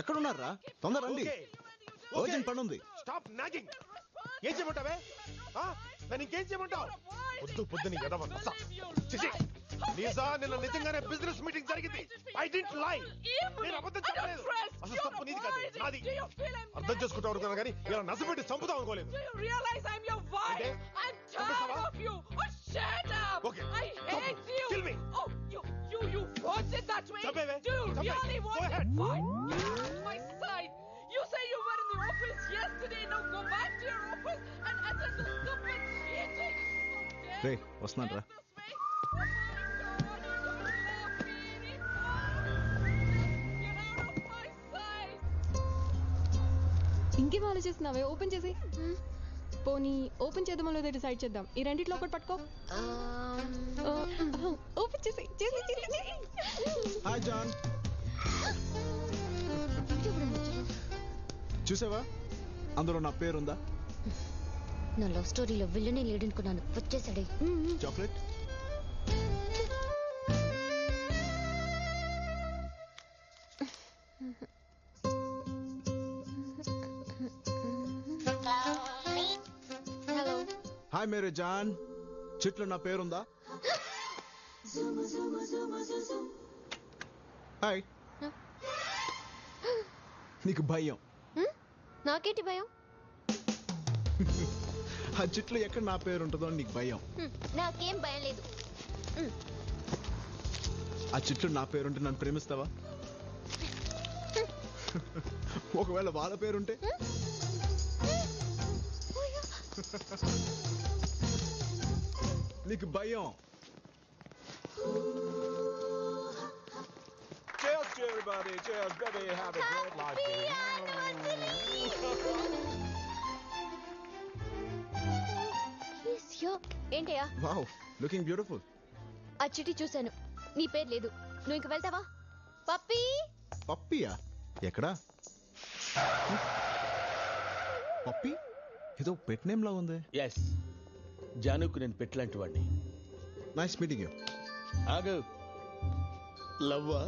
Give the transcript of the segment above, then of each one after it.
ఎక్కడున్నారా? తొందర రండి, అర్జెంట్ పని ఉంది. Stop nagging. ఏం చేయమంటావే? నన్ను ఇంకేం చేయమంటావు? పొద్దు పొద్దుని ఎదవా. నిజా నిన్న నిజంగానే బిజినెస్ మీటింగ్ జరిగింది. ఐ డిడ్ంట్ లై. నేను అబద్ధం చెప్పలేదు. అసలు తప్పు నీది కాదు, నాది. అర్థం చేసుకుంటావు అనుకున్నా కానీ ఇలా నసపెట్టి చంపుతావు అనుకోలేదు. Okay, kill me. You want it that way? Do you really want it? Fine. Get out of my sight. You say you were in the office yesterday. Now go back to your office and attend the stupid meeting. రే వస్తున్నాను రా. ఇంకేం ఆలోచిస్తున్నావే? Open చేసి పోనీ open చేద్దామో లేదో decide చేద్దాం. ఈ రెండిట్లో ఒకటి పట్టుకో. ఓపెన్ చేసి హాయ్ జాన్. చూసావా అందులో నా పేరుందా? నా లవ్ స్టోరీలో విల్లనే లేడనుకున్నాను. వచ్చేసాడే. చాక్లెట్. హలో. హాయ్ మేరే జాన్. చెట్లో నా పేరుందా? హాయ్. నీకు భయం? నాకేంటి భయం? ఆ చెట్లు ఎక్కడ నా పేరు ఉంటుందో నీకు భయం. నాకేం భయం లేదు. ఆ చెట్లు నా పేరుంటే నన్ను ప్రేమిస్తావా? ఒకవేళ వాళ్ళ పేరుంటే? నీకు భయం. Cheers to everybody. Cheers, baby. Have a great life. ఏంటయ్యా? Wow, looking beautiful. ఆ చిటి చూశాను, నీ పేరు లేదు. నువ్వు ఇంక వెళ్తావా? పప్పీ. పప్పియా? ఎక్కడా? పప్పి ఏదో పెట్ నేమ్ లా ఉంది. ఎస్, జానుకు నేను పెట్టలాంటి వాడిని. Nice meeting you. ఆగు. లవ్వా?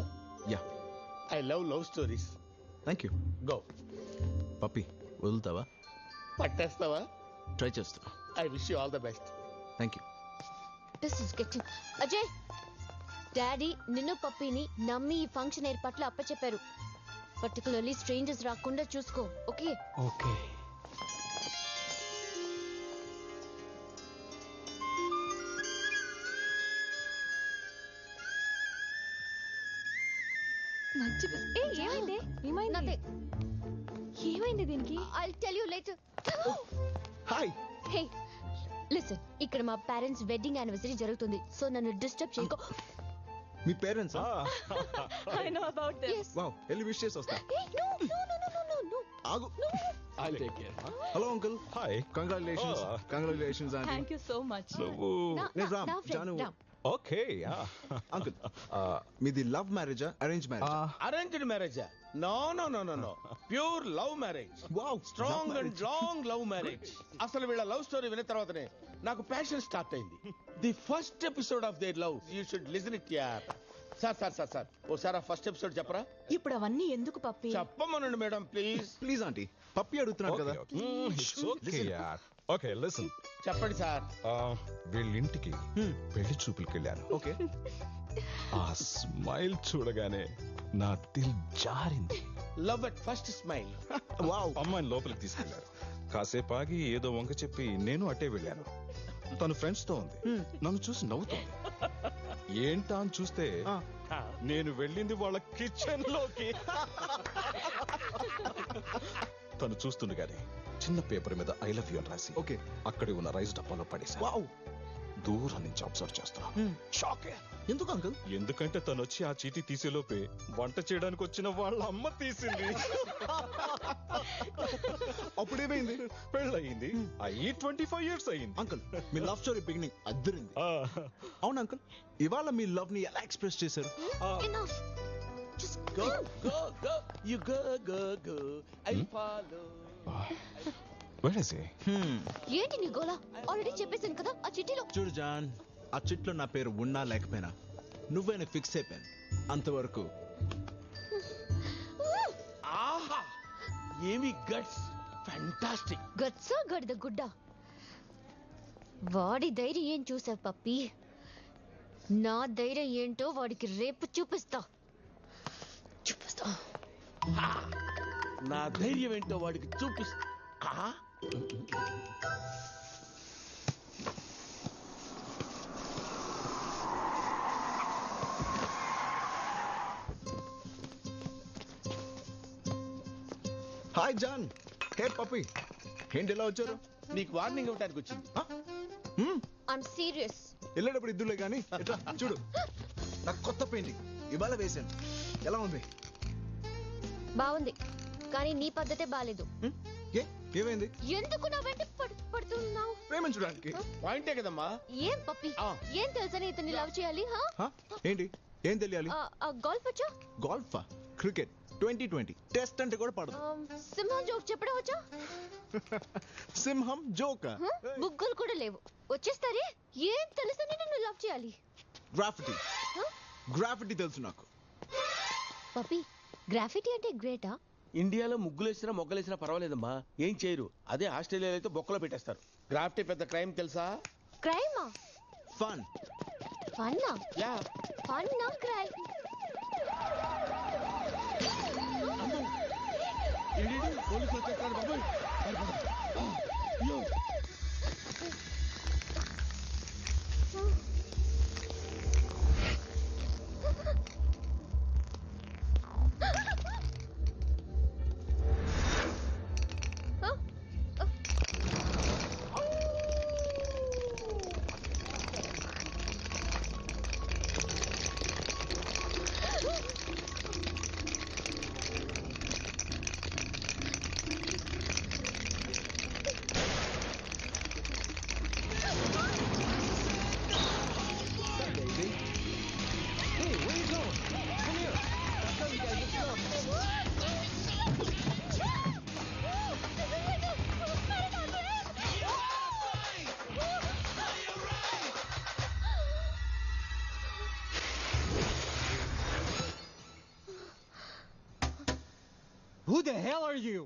Yeah, I love stories. Thank you. Go. Puppy వదులుతావా? పట్టేస్తావా? ట్రై చేస్తా. I wish you all the best. Thank you. This is getting. Ajay, daddy నిన్ను పప్పీని నమ్మి ఈ ఫంక్షన్ ఏర్పాట్లు అప్పచెప్పారు. పర్టికులర్లీ స్ట్రేంజర్స్ రాకుండా చూసుకో. ఓకే? ఓకే. ఏమైంది? ఏమైంది? ఏమైంది దీనికి? I'll tell you later. Hi. Hey, listen. ఇక్కడ మా పేరెంట్స్ వెడ్డింగ్ యానివర్సరీ జరుగుతుంది. సో నన్ను డిస్టర్బ్ చేయకో. మీ parents? I know about this. Yes. Wow, వెళ్ళి విష్ చేసి వస్తా. Hey, no. ఆగు. I'll take care. Hello uncle. Hi. Congratulations. Congratulations aunty. Thank you so much. నేను రామ్, జాను. ఓకే. అంకుల్, మీది లవ్ మ్యారేజా అరేంజ్ మ్యారేజ్? అరేంజ్డ్ మ్యారేజా? No no no no no, pure love marriage. Wow, strong and long love marriage. అసలు వీళ్ళ love story విన్న తర్వాతనే నాకు passion start అయింది. The first episode of their love you should listen it యార్. Sir ఓసారి ఆ ఫస్ట్ ఎపిసోడ్ చెప్పరా? ఇప్పుడు అవన్నీ ఎందుకు పప్పి? చెప్పమనండి మేడం ప్లీజ్. ప్లీజ్ ఆంటీ, పప్పి అడుగుతున్నాడు కదా. Okay listen. చెప్పండి సార్. వీళ్ళింటికి పెళ్లి చూపులకి వెళ్ళాను. ఓకే. ఆ స్మైల్ చూడగానే నా దిల్ జారింది. Love at first smile. Wow. అమ్మాయిని లోపలికి తీసుకెళ్లారు. కాసేపు ఆగి ఏదో వంక చెప్పి నేను అట్టే వెళ్ళాను. తను ఫ్రెండ్స్ తో ఉంది. నన్ను చూసి నవ్వుతోంది. ఏంటా అని చూస్తే నేను వెళ్ళింది వాళ్ళ కిచెన్ లోకి. తను చూస్తుండగానే చిన్న పేపర్ మీద ఐ లవ్ యూ అని రాసి ఓకే అక్కడే ఉన్న రైస్ డబ్బాలో పడేసా. వావ్. దూరం నుంచి అబ్జర్వ్ చేస్తున్నా. షాక్. ఎందుకు అంకుల్? ఎందుకంటే తను వచ్చి ఆ చీటీ తీసేలోపే వంట చేయడానికి వచ్చిన వాళ్ళ అమ్మ తీసింది. అప్పుడేమైంది? పెళ్ళయింది. అయ్యి 25 years అయ్యింది. అంకుల్, మీ లవ్ స్టోరీ బిగినింగ్ అద్దరింది. అవును అంకుల్, ఇవాళ మీ లవ్ ని ఎలా ఎక్స్ప్రెస్ చేశారు? Enough. Just Go. You go. I follow. Where is he? ఏంటి నీ గోలా? ఆల్రెడీ చెప్పేశాను కదా ఆ చిట్టిలో. చూడు జాన్, ఆ చిట్లో నా పేరు ఉన్నా లేకపోయినా నువ్వేనా ఫిక్స్ అయిపోయాను అంతవరకు. ఏమి గట్స్, ఫ్యాంటాస్టిక్. గట్సా గడిద గుడ్డ. వాడి ధైర్యం ఏం చూసావు పప్పి? నా ధైర్యం ఏంటో వాడికి రేపు చూపిస్తా. నా ధైర్యం ఏంటో వాడికి చూపిస్తా. Hi John. హే పప్పి, ఏంటి ఎలా వచ్చారు? నీకు వార్నింగ్ ఇవ్వడానికి వచ్చింది. I'm serious. వెళ్ళేటప్పుడు ఇద్దులే కానీ ఎట్లా చూడు, నాకు కొత్త పెయింటింగ్ ఇవాళ వేశాను. ఎలా ఉంది? బాగుంది, కానీ నీ పద్ధతే బాలేదు. ఏ ఏమైంది? ఎందుకు నా వెంట పడుతున్నావు? ప్రేమించడానికి. పాయింటే కదమ్మా. ఏం పప్పి, ఏం తెలుసని ఇతన్ని లవ్ చేయాలి? ఏంటి ఏం తెలియాలి? గోల్ఫ్ వచ్చా? గోల్ఫా? క్రికెట్ 2020 టెస్ట్ అంటే కూడా పడదు. సింహం జోక్ చెప్పడం వచ్చా? సింహం జోకా? బుగ్గలు కూడా లేవు, వచ్చేస్తారే. ఏం తెలుసని నన్ను లవ్ చేయాలి? గ్రాఫిటీ. గ్రాఫిటీ తెలుసు నాకు. పప్పి, గ్రాఫిటీ అంటే గ్రేటా? ఇండియాలో ముగ్గులేసినా మొగ్గలేసినా పర్వాలేదమ్మా, ఏం చేయరు. అదే ఆస్ట్రేలియాలో అయితే బొక్కలో పెట్టేస్తారు. గ్రాఫిటీ పెద్ద క్రైమ్ తెలుసా? క్రైమా? ఫన్. ఫన్నా? యా. ఫన్నా క్రైమ్? పోలీసు వచ్చేస్తారు బాబోయ్. Who the hell are you?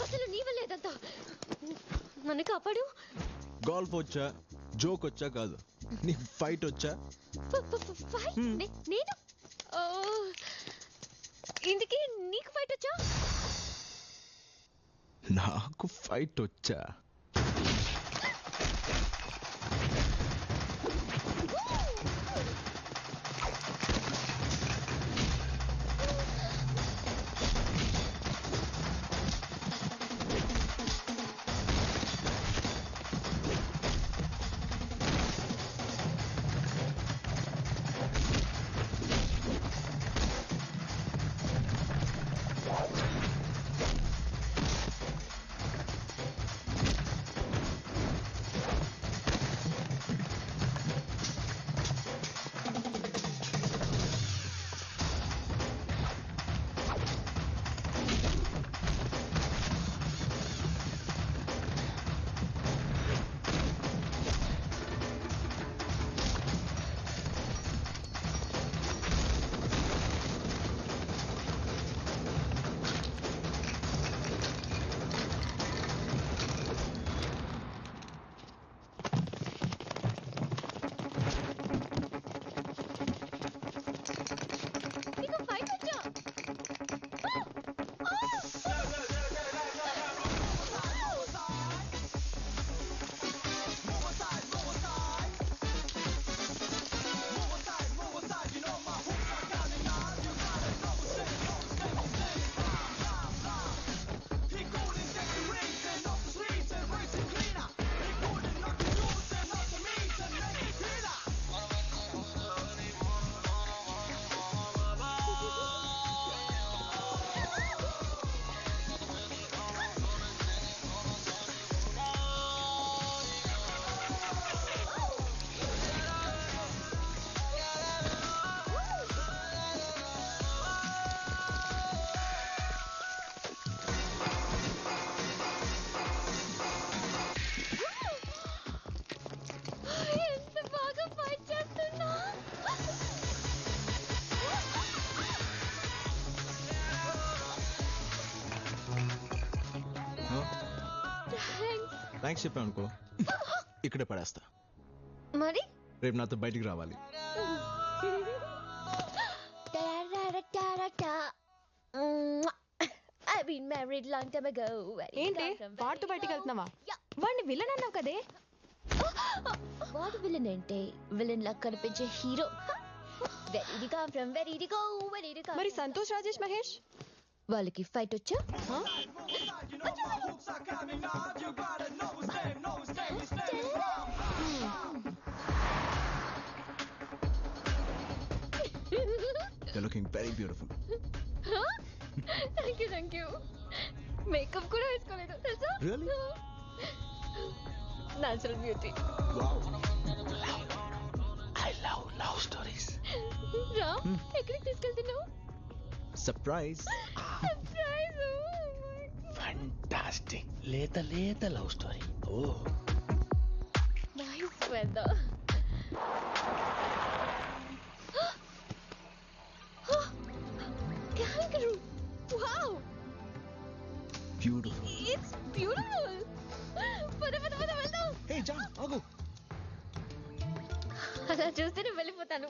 అసలు నీ వల్లే ఇదంతా. నన్ను కాపాడు. గోల్ఫ్ వచ్చా, జోక్ వచ్చా కాదు, నీ ఫైట్ వచ్చా? నేను ఇందుకే నీకు ఫైట్ వచ్చా? నాకు ఫైట్ వచ్చా. థ్యాంక్స్ చెప్పాను అనుకో ఇక్కడే పడేస్తా. మరి రేపు నాతో బయటికి రావాలి. I've been married long time ago. ఏంటి వాడితో బయటికి వెళ్తున్నావా? వాడిని విలన్ అన్నావు కదే. వాడు విలన్ అంటే విలన్ లా కనిపించే హీరో. మరి సంతోష్ రాజేష్ మహేష్ వాళ్ళకి ఫైట్ వచ్చా? You're looking very beautiful. Thank you. Makeup కూడా వేసుకోలేదు తెలుసా? Really? Natural beauty. Wow. I love love stories. Ram ఎక్కడికి తీసుకెళ్తున్నావు? Surprise. సర్ప్రైజ్. Fantastic. లేత love story. Oh nice weather. Kangaroo. Wow. Beautiful. It's beautiful. పద వెళ్దాం. Hey John, ఆగు. అలా చూస్తే నేను వెళ్ళిపోతాను.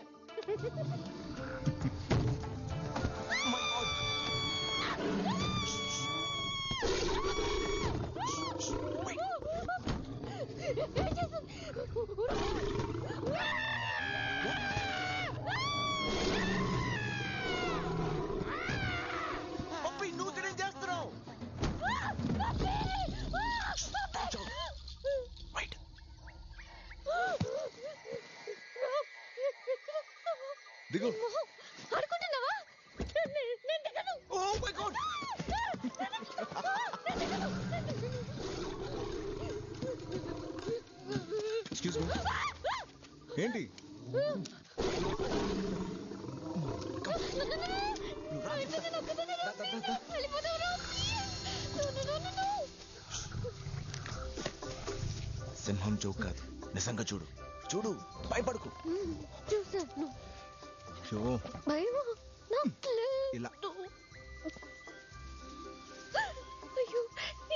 పప్పి నువ్వు ఇక్కడ ఏం చేస్తున్నావు? Wait. దిగు. ఆడుకుంటున్నావా? నేను దిగను. Oh my God. Excuse me. ఏంటి? సింహం జోక్ కాదు, నిజంగా చూడు. చూడు, భయపడకు. చూసాను. అయ్యో, భయమా? నాకు ఇలా. అయ్యో,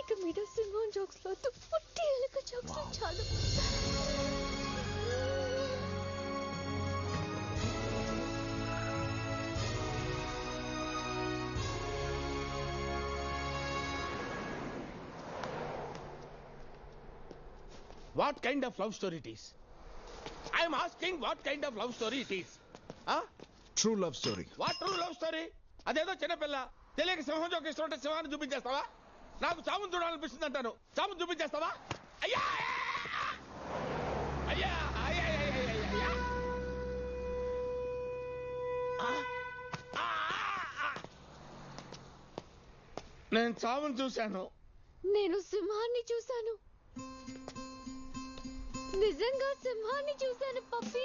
ఇక మీద సింహం జోక్స్ లో పుట్టి ఎలుక జోక్స్ చాలు. What kind of love story it is? I am asking what kind of love story it is. Huh? True love story. What true love story? అదేదో చిన్నపిల్ల తెలియక సింహం జోక్ ఇస్తుంటే సింహాన్ని చూపించేస్తావా? నాకు చావును చూడాలనిపిస్తుంది అంటాను, చావును చూపించేస్తావా? అయ్యా అయ్యా అయ్యా అయ్యా. నేను చావును చూశాను. నేను సింహాన్ని చూశాను. నిజంగా సింహాన్ని చూశాను పప్పి.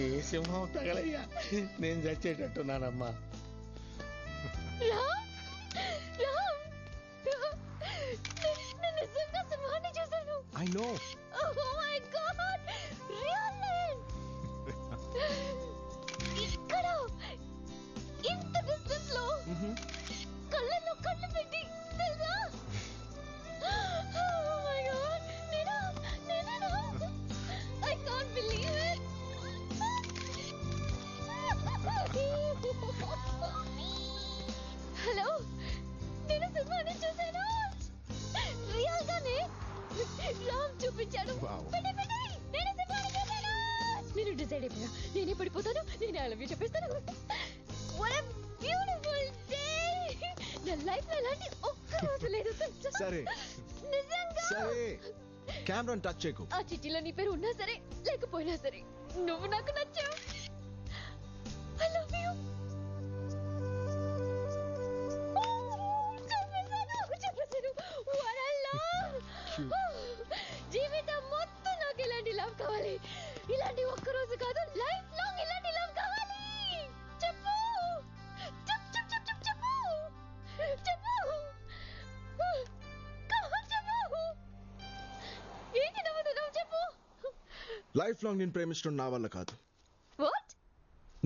ఏ సింహం తగలయ్యా, నేను చచ్చేటట్టున్నానమ్మా. రామ్, నేను నిజంగా సింహాన్ని చూశాను. I know. Oh my God! Really? ఇక్కడ ఇంత డిస్టెన్స్ లో కళ్ళల్లో కళ్ళు పెట్టి తెలుసా? Oh my God! నేనా? I can't believe it. Hello, నేను సింహాన్ని చూశాను. రియల్ గానే రామ్ చూపించాడు. Wow. పెట్టే, నేను సింహాన్ని చూశాను. నేను డిసైడ్ అయిపోయా, నేనే పడిపోతాను, నేనే ఐ లవ్ యూ చెప్పేస్తాను. What a beautiful day. నా లైఫ్ లో ఇలాంటి ఒక్క రోజు లేదు తెలుసా? సరే నిజంగా. సరే, కెమెరాని టచ్ చేయకు. ఆ చిట్టిలో నీ పేరు ఉన్నా సరే లేకపోయినా సరే నువ్వు నాకు నచ్చావు. I love you. చెప్పేశాను. What a love. జీవితం మొత్తం నాకు ఇలాంటి లవ్ కావాలి. ఇలాంటి ఒక్క రోజు కాదు, లైఫ్ లాంగ్ ఇలాంటి లవ్ కావాలి. చెప్పు చెప్పు. ఏంటి నవ్వుతున్నావు? చెప్పు. లైఫ్ లాంగ్ నేను ప్రేమించడం నా వల్ల కాదు. వాట్?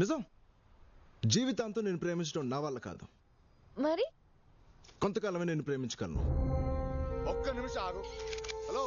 నిజం, జీవితాంతం నేను ప్రేమించడం నా వల్ల కాదు. మరి కొంతకాలమే నేను ప్రేమించగలను. ఒక్క ఒక్క నిమిషం ఆగు. హలో